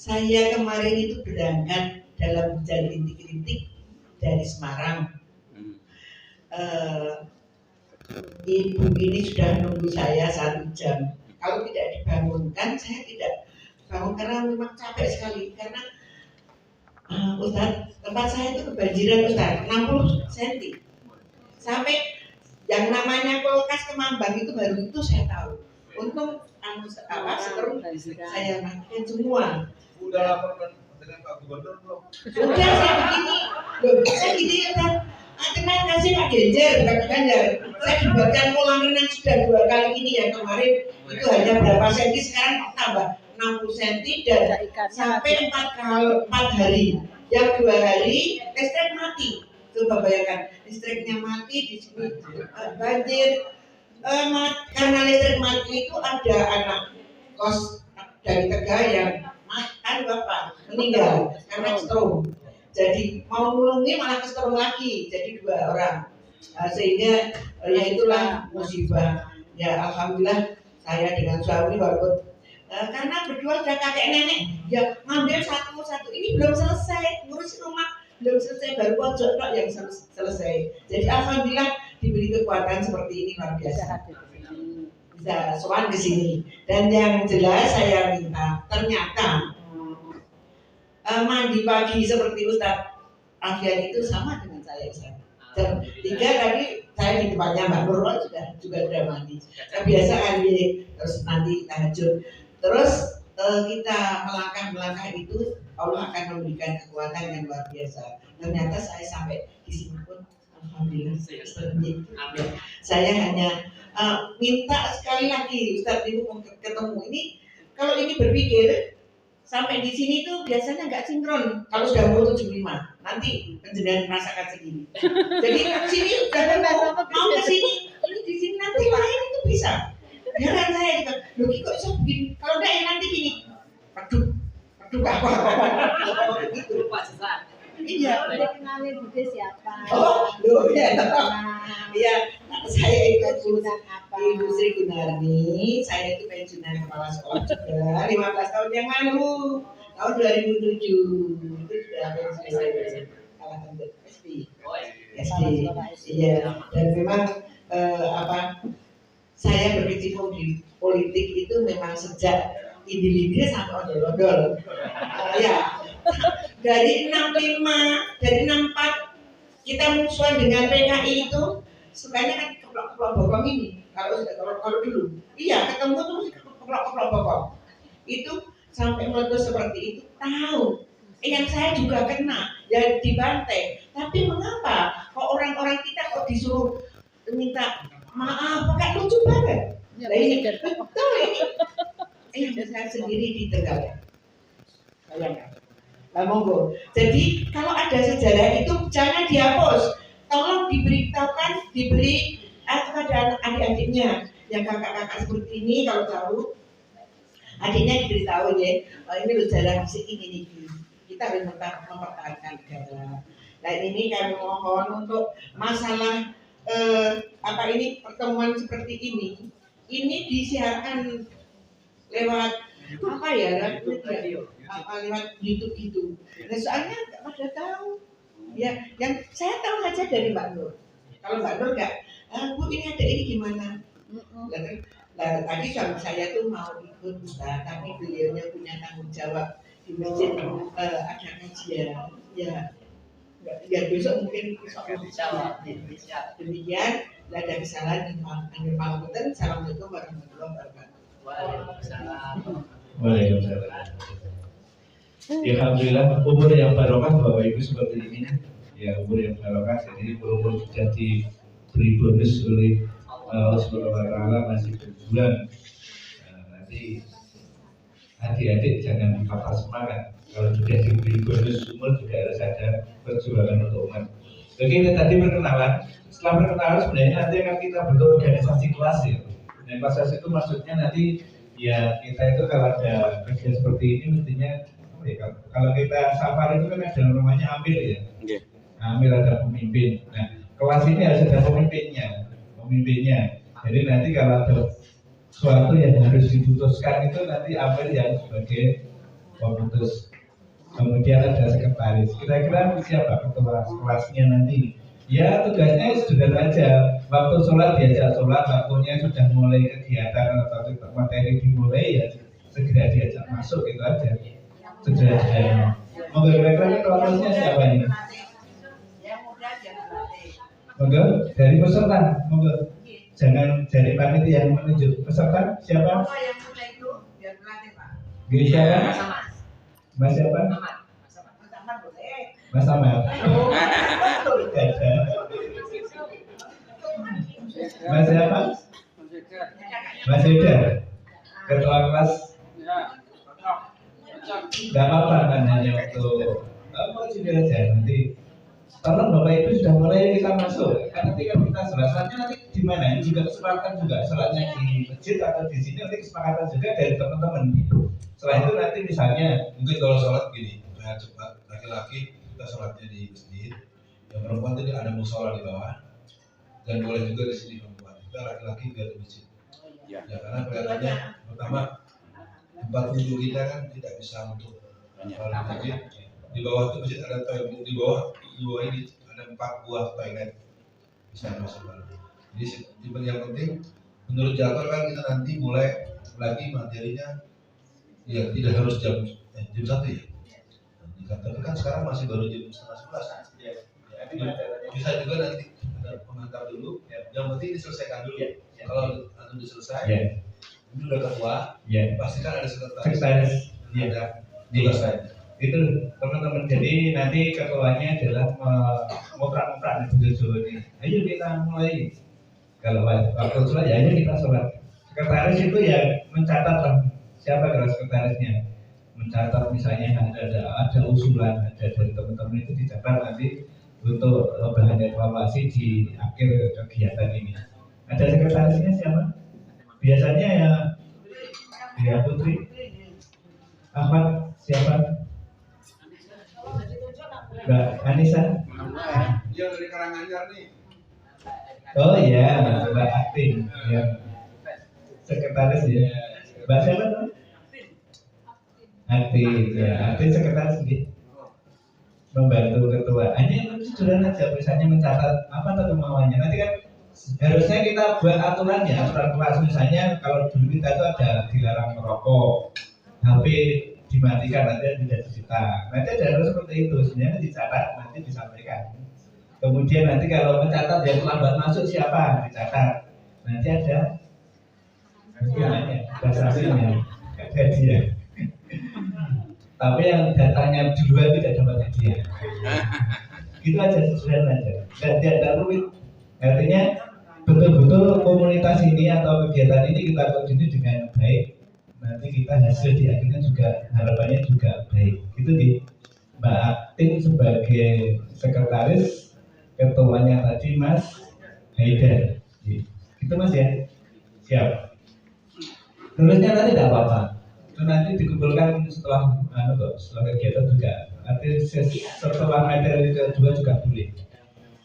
Saya kemarin itu berangkat dalam hujan rintik-rintik dari Semarang. Ibu ini sudah nunggu saya 1 jam. Kalau tidak dibangunkan, saya tidak bangun karena memang capek sekali. Karena Ustaz, tempat saya itu kebanjiran Ustaz, 60 cm. Sampai yang namanya kulkas Kemambang itu baru itu saya tahu. Untung sekarang saya makan semua. Udah lapor dengan Pak Gubernur belum? Sudah saya begini, saya gini ya Ustaz. Terima kasih Pak Genjer, Pak Ganjar. Saya dibuatkan kolam renang sudah 2 kali ini ya kemarin. Itu hanya berapa senti, sekarang tambah 60 cm dan sampai 4 hari. Yang 2 hari listrik mati. Coba bayangkan, listriknya mati di sini banjir. Karena listrik mati itu ada anak kos dari Tegal yang bapak meninggal karena stroke. Jadi mau nulungi malah kesetrum lagi, jadi 2 orang. Sehingga ya itulah musibah. Ya alhamdulillah saya dengan suami walaupun karena berdua sudah kakek nenek, ya ngambil satu-satu. Ini belum selesai, ngurus rumah belum selesai, baru pojok tok yang selesai. Jadi alhamdulillah diberi kekuatan seperti ini luar biasa. Bisa sowan ke sini. Dan yang jelas saya minta, ternyata mandi pagi seperti Ustaz Alfian itu sama dengan saya Ustaz. Jam 3 tadi saya di tempatnya Mbak Nurul juga sudah mandi. Kebiasaan ini, terus nanti tahajud. Terus kita melangkah itu Allah akan memberikan kekuatan yang luar biasa. Ternyata saya sampai di sini pun alhamdulillah seperti itu. Saya hanya minta sekali lagi Ustaz Ibu ketemu ini. Kalau ini berpikir sampai di sini tuh biasanya nggak sinkron. Kalau sudah umur 75, nanti penjenengan merasakan segini. Jadi sini udah mau ke sini, ini di sini nanti lain itu bisa. Jangan saya gitu. Loh kok bisa begini? Kalau enggak ya nanti gini. Aduh apa? Gitu Pak Cesar. Iya. Kenalin Bude siapa? Oh, loh ya. Iya, saya itu Ibu Sri Gunarni. Saya itu pensiunan kepala sekolah juga 15 tahun yang lalu. Tahun 2007 itu sudah pensiun. Alhamdulillah SD. Iya. Dan memang saya berkecimpung di politik itu memang sejak ide-ide sampai odol-odol. Ya. Dari 65, dari 64 kita musuhan dengan PKI itu sebenarnya kan keplok-keplok bokong ini. Kalau dulu, iya ketemu tuh keplok-keplok bokong. Itu sampai meletus seperti itu tahu. Yang saya juga kena, ya dibantai. Tapi mengapa kok orang-orang kita kok disuruh minta maaf? Pakai lucu banget. Nah ini betul ini saya sendiri di Tegal. Bayangkan. Nah, monggo. Jadi kalau ada sejarah itu jangan dihapus. Tolong diberitahukan, diberi kepada adik-adiknya yang kakak-kakak seperti ini kalau tahu adiknya diberitahu ya. Ini sejarah musik ini. Kita harus mempertahankan negara. Nah ini kami mohon untuk masalah pertemuan seperti ini disiarkan lewat lewat YouTube gitu. Nah, soalnya nggak pada tahu. Ya, yang saya tahu aja dari Mbak Nur. Kalau Mbak Nur nggak, Bu ini ada ini gimana? Tadi suami saya tuh mau ikut Ustaz, tapi beliaunya punya tanggung jawab di masjid ada kajian. Ya besok mungkin bisa. Demikian, ada kesalahan di Pangapunten. Assalamualaikum warahmatullahi wabarakatuh. Waalaikumsalam. Alhamdulillah umur yang barokah Bapak Ibu seperti ini ya, umur yang barokah. Jadi umur sudah diberi bonus oleh Allah Subhanahu wa Ta'ala masih berbulan. Nanti adik-adik jangan patah semangat. Kalau sudah diberi bonus umur juga harus ada perjuangan untuk umat. Oke, tadi perkenalan. Setelah perkenalan sebenarnya nanti akan kita bentuk organisasi kelas ya. Dan kelas itu maksudnya nanti ya kita itu kalau ada kerja seperti ini mestinya kalau kita safari itu kan ada namanya ambil ya. Ambil ada pemimpin. Nah kelas ini harus ada pemimpinnya. Jadi nanti kalau ada sesuatu yang harus diputuskan itu nanti ambil yang sebagai pemutus. Kemudian ada sekretaris. Kira-kira siapa ketua kelasnya nanti? Ya tugasnya sederhana aja. Waktu sholat diajak sholat, waktunya sudah mulai kegiatan atau materi dimulai ya segera diajak masuk itu aja. Sederhana. Monggo kira-kira ketua kelasnya siapa ini? Monggo dari peserta. Monggo jangan dari panitia yang menunjuk peserta siapa? Gini siapa? Mas siapa? Mas Ahmad. Mas siapa? Mas Ida. Ketua kelas. Gak apa-apa kan hanya untuk mau jadi aja nanti. Tolong Bapak Ibu sudah mulai kita masuk. Kan nanti kan kita sholatnya nanti di mana? Ini juga kesepakatan juga sholatnya di masjid atau di sini nanti kesepakatan juga dari teman-teman. Setelah itu nanti misalnya Mungkin kalau sholat gini, supaya cepat, laki-laki kita sholatnya di masjid, yang perempuan tadi ada musola di bawah, dan boleh juga di sini perempuan. Kita laki-laki biar di masjid. Ya karena kelihatannya pertama tempat wudhu kita kan tidak bisa untuk kalau di masjid. Di bawah itu masjid ada toilet, di bawah ini ada 4 buah toilet bisa masuk. Jadi yang penting menurut jadwal kan kita nanti mulai lagi materinya ya tidak harus jam 1 ya. Tapi kan sekarang masih baru jam 10:30. Ya. Bisa juga nanti ada pengantar dulu. Yang penting diselesaikan dulu. Kalau nanti selesai, ini udah ketua. Pastikan ada sekretaris. Ada tugas lain. Itu teman-teman, jadi nanti ketuanya adalah ngoprak-ngoprak di Jawa ini. Ayo kita mulai. Kalau waktu sholat ya ayo kita sholat. Sekretaris itu ya mencatat lah siapa kelas sekretarisnya, mencatat misalnya ada usulan ada dari teman-teman itu dicatat nanti untuk bahan evaluasi di akhir kegiatan ini. Ada sekretarisnya siapa? Biasanya ya Putri, Ahmad siapa? Mbak Anissa? Dia dari Karanganyar nih. Oh iya, Mbak Akting ya. Sekretaris ya. Mbak siapa? Akting ya, Akting sekretaris gitu. Membantu ketua. Hanya sederhana aja, misalnya mencatat apa tuh kemauannya. Nanti kan harusnya kita buat aturan ya, aturan kelas misalnya kalau dulu kita tuh ada dilarang merokok, HP dimatikan nanti tidak disita. Nanti ada harus seperti itu, sebenarnya dicatat nanti disampaikan. Kemudian nanti kalau mencatat yang terlambat masuk siapa dicatat. Nanti ada dasarnya, hadiah. Tapi yang datanya duluan tidak dapat hadiah. Itu aja sederhana aja. Dan tidak rumit. Artinya betul-betul komunitas ini atau kegiatan ini kita koordinir dengan baik. Nanti kita hasil di akhirnya juga harapannya juga baik. Itu di Mbak Akting sebagai sekretaris, ketuanya tadi Mas Haidar. Gitu Mas ya. Siap. Nulisnya nanti tidak apa-apa. Itu nanti dikumpulkan setelah kegiatan juga. Nanti setelah materi kedua juga boleh.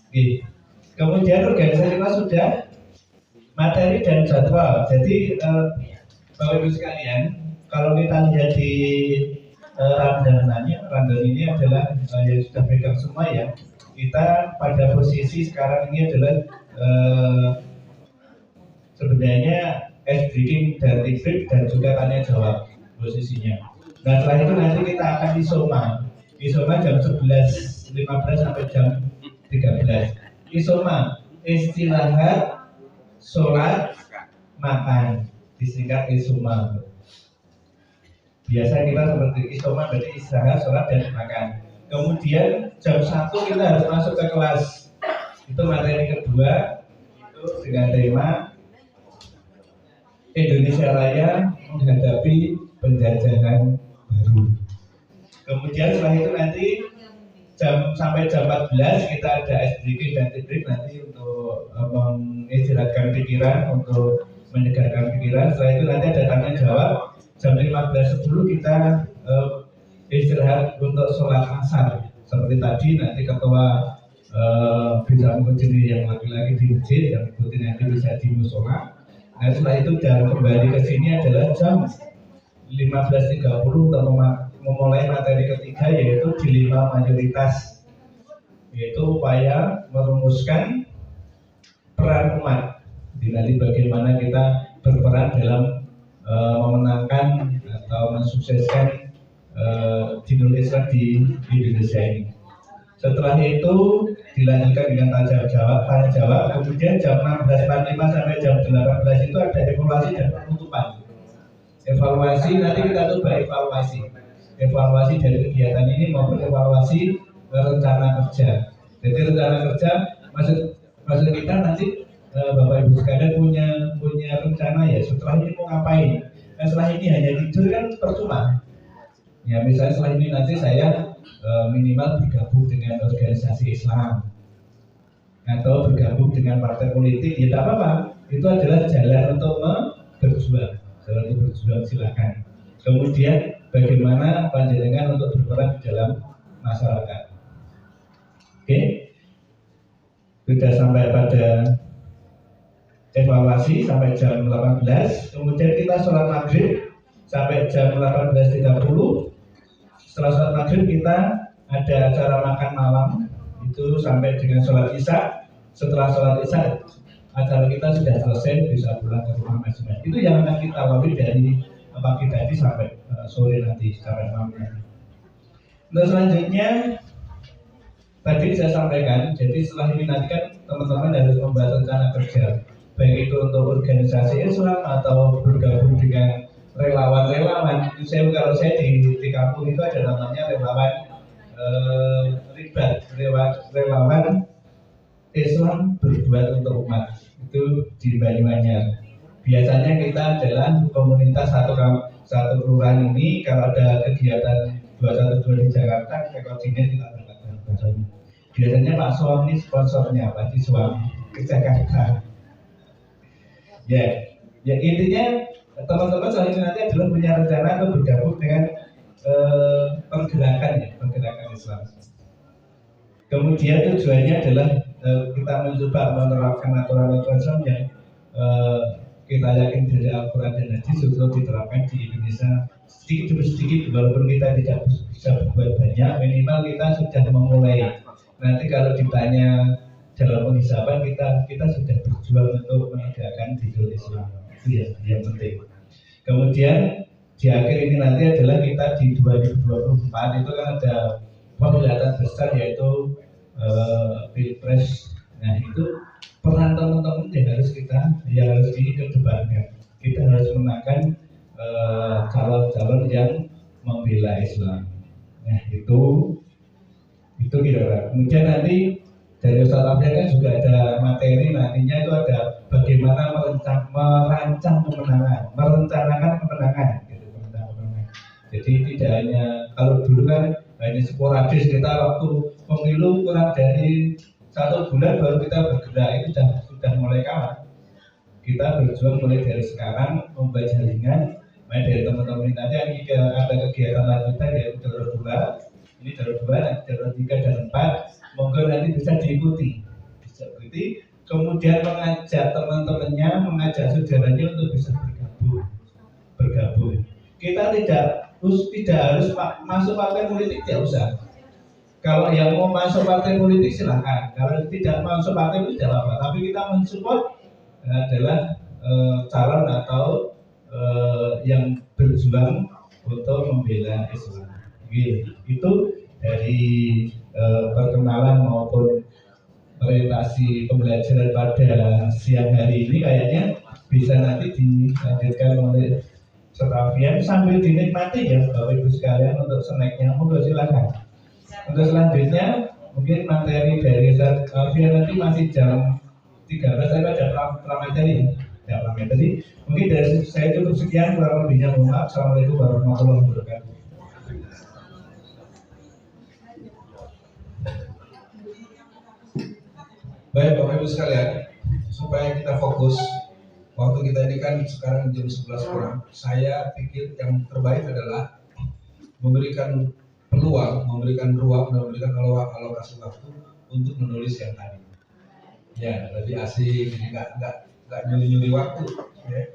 Oke. Kemudian organisasi kita sudah materi dan jadwal. Jadi Bapak Ibu sekalian, kalau kita lihat di rundown ini adalah yang sudah pegang semua ya. Kita pada posisi sekarang ini adalah sebenarnya ice breaking dan debrief dan juga tanya jawab posisinya. Nah setelah itu nanti kita akan isoma jam 11.15 sampai jam 13. Isoma istirahat, sholat, makan, disingkat isoma. Biasa kita seperti isoma berarti istirahat, sholat dan makan. Kemudian jam 1 kita harus masuk ke kelas. Itu materi kedua itu dengan tema Indonesia Raya menghadapi penjajahan baru. Kemudian setelah itu nanti sampai jam 14 kita ada SDG dan debrief nanti untuk mengistirahatkan pikiran, untuk menyegarkan pikiran. Setelah itu nanti ada tanya jawab. Jam 15.10 kita istirahat untuk sholat asar. Seperti tadi nanti ketua bisa mengunjungi yang laki-laki di masjid, yang ikuti nanti bisa di musola. Nah setelah itu dan kembali ke sini adalah jam 15.30 untuk memulai materi ketiga yaitu dilema mayoritas, yaitu upaya merumuskan peran umat. Nanti bagaimana kita berperan dalam memenangkan atau mensukseskan Dinul Islam di Indonesia ini. Setelah itu dilanjutkan dengan tanya jawab, kemudian jam 16.45 sampai jam 18 itu ada evaluasi dan penutupan. Evaluasi nanti kita coba evaluasi dari kegiatan ini maupun evaluasi rencana kerja. Jadi rencana kerja maksud kita nanti Bapak Ibu sekalian punya rencana ya setelah ini mau ngapain. Nah, setelah ini hanya tidur kan percuma. Ya misalnya setelah ini nanti saya minimal bergabung dengan organisasi Islam atau bergabung dengan partai politik, ya tidak apa-apa. Itu adalah jalan untuk berjuang, silakan. Kemudian bagaimana panjenengan untuk berperan di dalam masyarakat. Oke, sudah sampai pada evaluasi sampai jam 18, kemudian kita sholat maghrib sampai jam 18.30. Setelah sholat maghrib kita ada acara makan malam itu sampai dengan sholat isya. Setelah sholat isya acara kita sudah selesai, bisa pulang ke rumah masing-masing. Itu yang akan kita lalui dari pagi tadi sampai sore nanti sampai malam nanti. Untuk selanjutnya tadi saya sampaikan, jadi setelah ini nanti kan teman-teman harus membuat rencana kerja, baik itu untuk organisasi Islam atau bergabung dengan relawan-relawan. Kalau saya di kampung itu ada namanya relawan ribat, relawan Islam berbuat untuk umat. Itu di Banyuanyar. Biasanya kita adalah komunitas satu kelurahan ini. Kalau ada kegiatan 212 di Jakarta, kita koordinir kita berangkat. Biasanya Pak Suam ini sponsornya Pak di Suam ke Jakarta. Ya intinya teman-teman soal ini nanti adalah punya rencana untuk bergabung dengan pergerakan Islam. Kemudian tujuannya adalah kita mencoba menerapkan aturan-aturan Islam yang kita yakin dari Al-Quran dan Hadis untuk diterapkan di Indonesia sedikit demi sedikit, walaupun kita tidak bisa berbuat banyak, minimal kita sudah memulai. Nanti kalau ditanya dalam penghisapan kita sudah berjuang untuk menegakkan Dinul Islam. Itu yang penting. Kemudian di akhir ini nanti adalah kita di 2024 itu kan ada pemilihan besar yaitu Pilpres. Nah itu peran teman-teman yang harus dikedepankan. Kita harus menangkan calon-calon yang membela Islam. Nah itu kira-kira. Kemudian nanti dari Ustaz Abdul kan juga ada materi, nantinya itu ada bagaimana merencanakan kemenangan. Jadi tidak hanya kalau dulu kan hanya sporadis, kita waktu pemilu kurang dari 1 bulan baru kita bergerak, itu sudah mulai kalah. Kita berjuang mulai dari sekarang membuat jaringan. Dari teman-teman nanti ada kegiatan lanjutan yaitu Daurah 2, ini Daurah 2, Daurah 3 dan 4. Monggo nanti bisa diikuti. Kemudian mengajak teman-temannya, mengajak saudaranya untuk bisa bergabung. Kita tidak harus masuk partai politik, tidak usah. Kalau yang mau masuk partai politik silahkan. Kalau tidak masuk partai politik tidak apa-apa. Tapi kita mensupport adalah calon atau yang berjuang untuk membela Islam. Itu dari perkenalan maupun orientasi pembelajaran pada siang hari ini. Kayaknya bisa nanti dilanjutkan oleh Serafian sambil dinikmati ya Bapak Ibu sekalian untuk snacknya. Monggo silakan. Untuk selanjutnya mungkin materi dari Serafian nanti masih jam 13, tapi ada pramateri. Ya pramateri. Mungkin dari saya cukup sekian, kurang lebihnya mohon maaf. Assalamualaikum warahmatullahi wabarakatuh. Baik Bapak Ibu sekalian, supaya kita fokus. Waktu kita ini kan sekarang jam 11 kurang. Saya pikir yang terbaik adalah memberikan peluang, memberikan ruang, dan memberikan alokasi waktu untuk menulis yang tadi. Ya, lebih asik, jadi nggak nyuri waktu. Ya.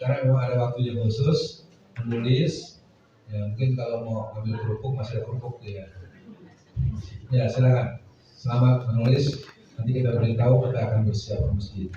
Karena memang ada waktu yang khusus menulis. Ya mungkin kalau mau ngambil kerupuk masih ada kerupuk tuh ya. Ya silakan. Selamat menulis. Nanti kita beritahu kita akan bersiap ke masjid.